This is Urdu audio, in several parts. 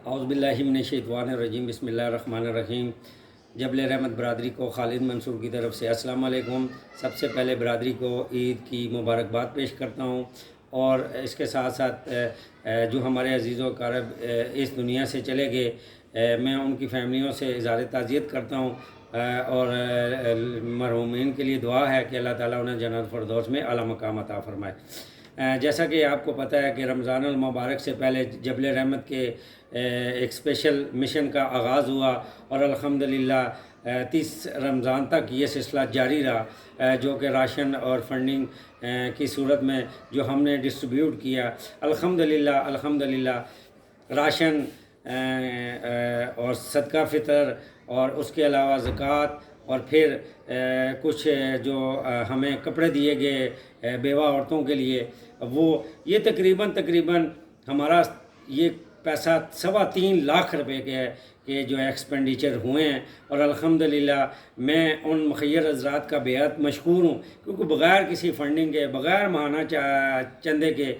اعوذ باللہ من الشیطان الرجیم، بسم اللہ الرحمن الرحیم۔ جبل رحمت برادری کو خالد منصور کی طرف سے السلام علیکم۔ سب سے پہلے برادری کو عید کی مبارکباد پیش کرتا ہوں، اور اس کے ساتھ ساتھ جو ہمارے عزیز و اقارب اس دنیا سے چلے گئے، میں ان کی فیملیوں سے اظہار تعزیت کرتا ہوں، اور مرحومین کے لیے دعا ہے کہ اللہ تعالیٰ انہیں جنت الفردوس میں اعلیٰ مقام عطا فرمائے۔ جیسا کہ آپ کو پتہ ہے کہ رمضان المبارک سے پہلے جبل رحمت کے ایک اسپیشل مشن کا آغاز ہوا، اور الحمدللہ 30 رمضان تک یہ سلسلہ جاری رہا، جو کہ راشن اور فنڈنگ کی صورت میں جو ہم نے ڈسٹریبیوٹ کیا، الحمدللہ راشن اور صدقہ فطر، اور اس کے علاوہ زکوٰۃ، اور پھر کچھ جو ہمیں کپڑے دیے گئے بیوہ عورتوں کے لیے، یہ تقریباً ہمارا یہ پیسہ 3.25 لاکھ روپے کے ہے کہ جو ایکسپینڈیچر ہوئے ہیں، اور الحمدللہ میں ان مخیر حضرات کا بےحد مشکور ہوں، کیونکہ بغیر کسی فنڈنگ کے، بغیر ماہانہ چندے کے،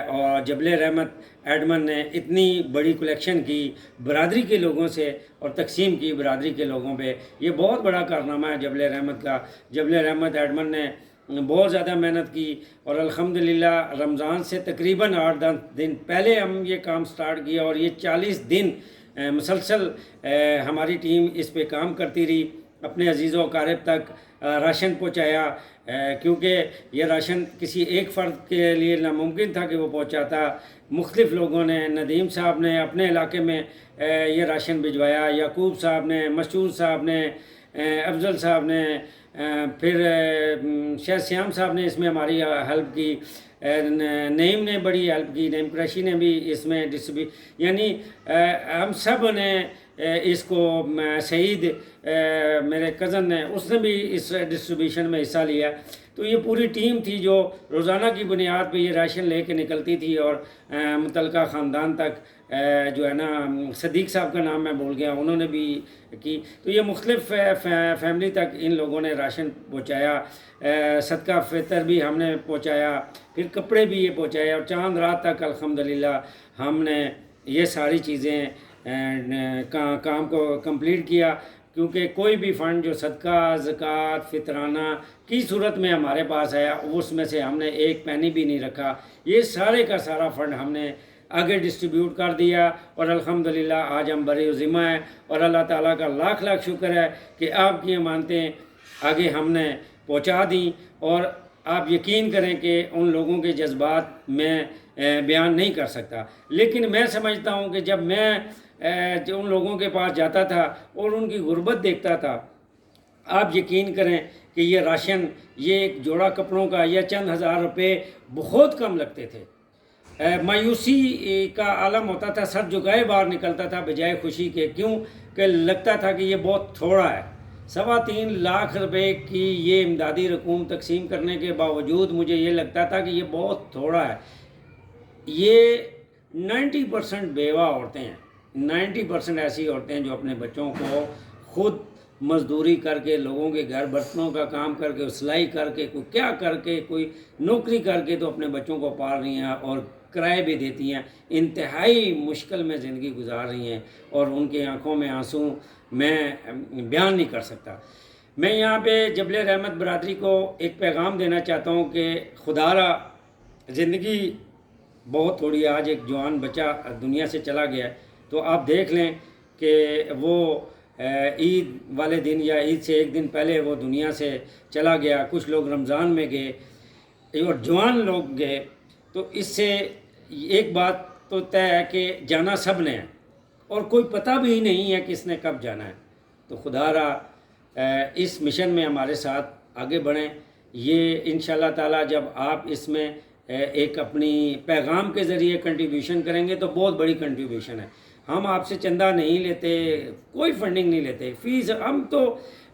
اور جبل رحمت ایڈمن نے اتنی بڑی کلیکشن کی برادری کے لوگوں سے اور تقسیم کی برادری کے لوگوں پہ، یہ بہت بڑا کارنامہ ہے جبل رحمت کا۔ جبل رحمت ایڈمن نے بہت زیادہ محنت کی، اور الحمدللہ رمضان سے تقریباً 8-10 دن پہلے ہم یہ کام سٹارٹ کیا، اور یہ 40 دن مسلسل ہماری ٹیم اس پہ کام کرتی رہی، اپنے عزیز و اقارب تک راشن پہنچایا، کیونکہ یہ راشن کسی ایک فرد کے لیے ناممکن تھا کہ وہ پہنچاتا۔ مختلف لوگوں نے، ندیم صاحب نے اپنے علاقے میں یہ راشن بھجوایا، یعقوب صاحب نے، مشہور صاحب نے، افضل صاحب نے، پھر شاہ سیام صاحب نے اس میں ہماری ہیلپ کی، نعیم نے بڑی ہیلپ کی، نعیم قریشی نے بھی اس میں یعنی ہم سب نے اس کو، سعید میرے کزن نے، اس نے بھی اس ڈسٹریبیوشن میں حصہ لیا۔ تو یہ پوری ٹیم تھی جو روزانہ کی بنیاد پہ یہ راشن لے کے نکلتی تھی، اور متعلقہ خاندان تک جو ہے نا، صدیق صاحب کا نام میں بھول گیا، انہوں نے بھی کی۔ تو یہ مختلف فیملی تک ان لوگوں نے راشن پہنچایا، صدقہ فطر بھی ہم نے پہنچایا، پھر کپڑے بھی یہ پہنچائے، اور چاند رات تک الحمدللہ ہم نے یہ ساری چیزیں کام کو کمپلیٹ کیا، کیونکہ کوئی بھی فنڈ جو صدقہ، زکوٰۃ، فطرانہ کی صورت میں ہمارے پاس آیا، اس میں سے ہم نے ایک پینی بھی نہیں رکھا، یہ سارے کا سارا فنڈ ہم نے آگے ڈسٹریبیوٹ کر دیا، اور الحمدللہ آج ہم بڑے ذمہ ہیں، اور اللہ تعالیٰ کا لاکھ لاکھ شکر ہے کہ آپ کی امانتیں آگے ہم نے پہنچا دیں، اور آپ یقین کریں کہ ان لوگوں کے جذبات میں بیان نہیں کر سکتا، لیکن میں سمجھتا ہوں کہ جب میں ان لوگوں کے پاس جاتا تھا اور ان کی غربت دیکھتا تھا، آپ یقین کریں کہ یہ راشن، یہ ایک جوڑا کپڑوں کا یا چند ہزار روپے بہت کم لگتے تھے، مایوسی کا عالم ہوتا تھا، سر جھکائے باہر نکلتا تھا بجائے خوشی کے، کیوں کہ لگتا تھا کہ یہ بہت تھوڑا ہے۔ 3.25 لاکھ روپے کی یہ امدادی رقوم تقسیم کرنے کے باوجود مجھے یہ لگتا تھا کہ یہ بہت تھوڑا ہے۔ یہ 90% بیوہ عورتیں ہیں، 90% ایسی عورتیں جو اپنے بچوں کو خود مزدوری کر کے، لوگوں کے گھر برتنوں کا کام کر کے، سلائی کر کے، کوئی کیا کر کے، کوئی نوکری کر کے تو اپنے بچوں کو پال رہی ہیں، اور کرائے بھی دیتی ہیں، انتہائی مشکل میں زندگی گزار رہی ہیں، اور ان کی آنکھوں میں آنسو میں بیان نہیں کر سکتا۔ میں یہاں پہ جبل رحمت برادری کو ایک پیغام دینا چاہتا ہوں کہ خدا را زندگی بہت تھوڑی ہے، آج ایک جوان بچہ دنیا سے چلا گیا ہے، تو آپ دیکھ لیں کہ وہ عید والے دن یا عید سے ایک دن پہلے وہ دنیا سے چلا گیا، کچھ لوگ رمضان میں گئے، اور جوان لوگ گئے، تو اس سے ایک بات تو طے ہے کہ جانا سب نے ہے، اور کوئی پتہ بھی نہیں ہے کہ اس نے کب جانا ہے۔ تو خدا را اس مشن میں ہمارے ساتھ آگے بڑھیں۔ یہ انشاءاللہ تعالیٰ جب آپ اس میں ایک اپنی پیغام کے ذریعے کنٹریبیوشن کریں گے تو بہت بڑی کنٹریبیوشن ہے۔ ہم آپ سے چندہ نہیں لیتے، کوئی فنڈنگ نہیں لیتے، فیس ہم تو،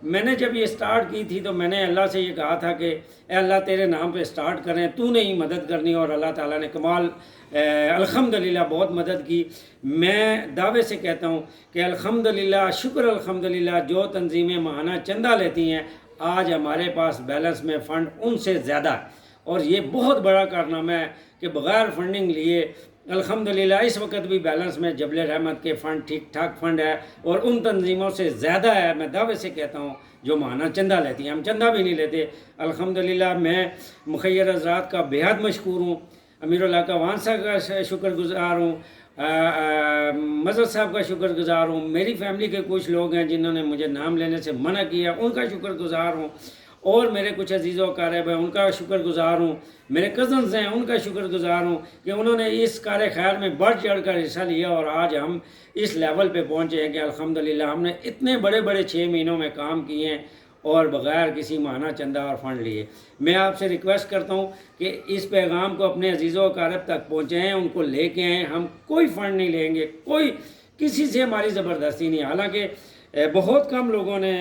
میں نے جب یہ سٹارٹ کی تھی تو میں نے اللہ سے یہ کہا تھا کہ اے اللہ تیرے نام پہ سٹارٹ کریں، تو نے ہی مدد کرنی، اور اللہ تعالیٰ نے کمال الحمدللہ بہت مدد کی۔ میں دعوے سے کہتا ہوں کہ الحمدللہ، شکر الحمدللہ، جو تنظیمیں ماہانہ چندہ لیتی ہیں، آج ہمارے پاس بیلنس میں فنڈ ان سے زیادہ ہے، اور یہ بہت بڑا کارنامہ ہے کہ بغیر فنڈنگ لیے الحمدللہ اس وقت بھی بیلنس میں جبل رحمت کے فنڈ ٹھیک ٹھاک فنڈ ہے، اور ان تنظیموں سے زیادہ ہے، میں دعوے سے کہتا ہوں، جو ماہانہ چندہ لیتی ہیں۔ ہم چندہ بھی نہیں لیتے الحمدللہ۔ میں مخیر حضرات کا بےحد مشکور ہوں، امیر الحق وان صاحب کا شکر گزار ہوں، مظہر صاحب کا شکر گزار ہوں، میری فیملی کے کچھ لوگ ہیں جنہوں نے مجھے نام لینے سے منع کیا، ان کا شکر گزار ہوں، اور میرے کچھ عزیز و اقارب ہیں ان کا شکر گزار ہوں، میرے کزنز ہیں ان کا شکر گزار ہوں کہ انہوں نے اس کار خیر میں بڑھ چڑھ کر حصہ لیا، اور آج ہم اس لیول پہ پہنچے ہیں کہ الحمدللہ ہم نے اتنے بڑے بڑے 6 مہینوں میں کام کیے ہیں اور بغیر کسی ماہانہ چندہ اور فنڈ لیے۔ میں آپ سے ریکویسٹ کرتا ہوں کہ اس پیغام کو اپنے عزیز و اقارب تک پہنچائیں، ان کو لے کے آئیں۔ ہم کوئی فنڈ نہیں لیں گے، کوئی کسی سے ہماری زبردستی نہیں، حالانکہ بہت کم لوگوں نے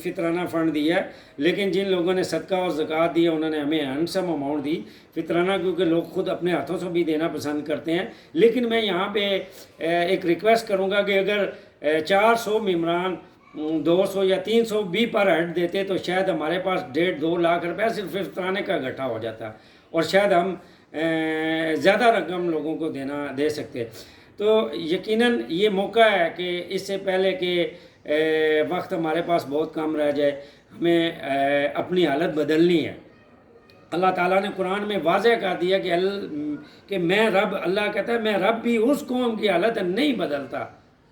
فطرانہ فنڈ دیا ہے، لیکن جن لوگوں نے صدقہ اور زکوٰۃ دی ہے انہوں نے ہمیں ہینڈسم اماؤنٹ دی فطرانہ، کیونکہ لوگ خود اپنے ہاتھوں سے بھی دینا پسند کرتے ہیں۔ لیکن میں یہاں پہ ایک ریکویسٹ کروں گا کہ اگر 400 ممبران 200 یا 300 بھی پر ہیڈ دیتے تو شاید ہمارے پاس 1.5-2 لاکھ روپے صرف فطرانے کا اکٹھا ہو جاتا، اور شاید ہم زیادہ رقم لوگوں کو دے سکتے۔ تو یقیناً یہ موقع ہے کہ اس سے پہلے کہ وقت ہمارے پاس بہت کم رہ جائے، ہمیں اپنی حالت بدلنی ہے۔ اللہ تعالیٰ نے قرآن میں واضح کر دیا کہ میں رب، اللہ کہتا ہے میں رب بھی اس قوم کی حالت نہیں بدلتا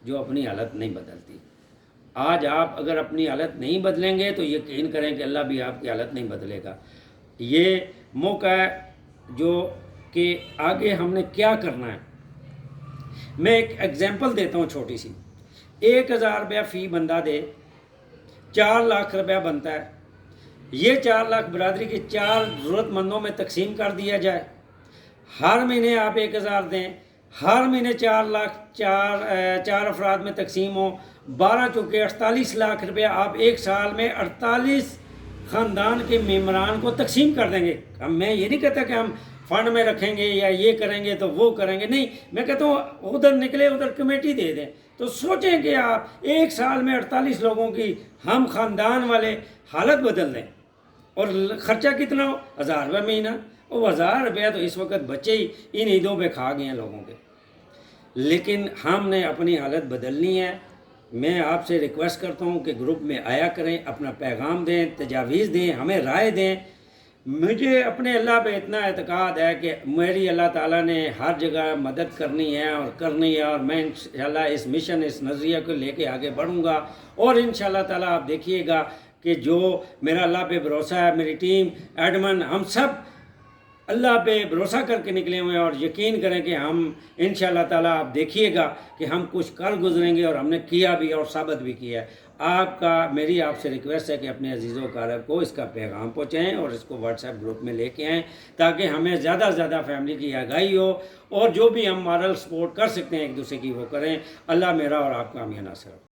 جو اپنی حالت نہیں بدلتی۔ آج آپ اگر اپنی حالت نہیں بدلیں گے تو یقین کریں کہ اللہ بھی آپ کی حالت نہیں بدلے گا۔ یہ موقع ہے جو کہ آگے ہم نے کیا کرنا ہے۔ میں ایک ایگزامپل دیتا ہوں چھوٹی سی۔ 1000 روپیہ فی بندہ دے، 4 لاکھ روپیہ بنتا ہے۔ یہ 4 لاکھ برادری کے 4 ضرورت مندوں میں تقسیم کر دیا جائے۔ ہر مہینے آپ 1000 دیں، ہر مہینے 4 لاکھ 4 افراد میں تقسیم ہوں، 12 چونکہ 48 لاکھ روپیہ آپ ایک سال میں 48 خاندان کے ممبران کو تقسیم کر دیں گے۔ میں یہ نہیں کہتا کہ ہم فنڈ میں رکھیں گے یا یہ کریں گے تو وہ کریں گے، نہیں، میں کہتا ہوں ادھر نکلے ادھر کمیٹی دے دیں۔ تو سوچیں کہ آپ ایک سال میں 48 لوگوں کی ہم خاندان والے حالت بدل دیں، اور خرچہ کتنا ہو؟ 1000 روپے مہینہ۔ وہ 1000 روپیہ تو اس وقت بچے ہی ان عیدوں پہ کھا گئے ہیں لوگوں کے، لیکن ہم نے اپنی حالت بدلنی ہے۔ میں آپ سے ریکویسٹ کرتا ہوں کہ گروپ میں آیا کریں، اپنا پیغام دیں، تجاویز دیں، ہمیں رائے دیں۔ مجھے اپنے اللہ پہ اتنا اعتقاد ہے کہ میری اللہ تعالیٰ نے ہر جگہ مدد کرنی ہے اور کرنی ہے، اور میں انشاءاللہ اس مشن، اس نظریہ کو لے کے آگے بڑھوں گا، اور انشاءاللہ تعالیٰ آپ دیکھیے گا کہ جو میرا اللہ پہ بھروسہ ہے، میری ٹیم، ایڈمن، ہم سب اللہ پہ بھروسہ کر کے نکلے ہوئے ہیں، اور یقین کریں کہ ہم انشاءاللہ تعالیٰ آپ دیکھیے گا کہ ہم کچھ کر گزریں گے، اور ہم نے کیا بھی اور ثابت بھی کیا ہے۔ میری آپ سے ریکویسٹ ہے کہ اپنے عزیز و اقارب کو اس کا پیغام پہنچائیں اور اس کو واٹس ایپ گروپ میں لے کے آئیں، تاکہ ہمیں زیادہ سے زیادہ فیملی کی آگاہی ہو، اور جو بھی ہم مارل سپورٹ کر سکتے ہیں ایک دوسرے کی وہ کریں۔ اللہ میرا اور آپ کا حامی ناصر ہو۔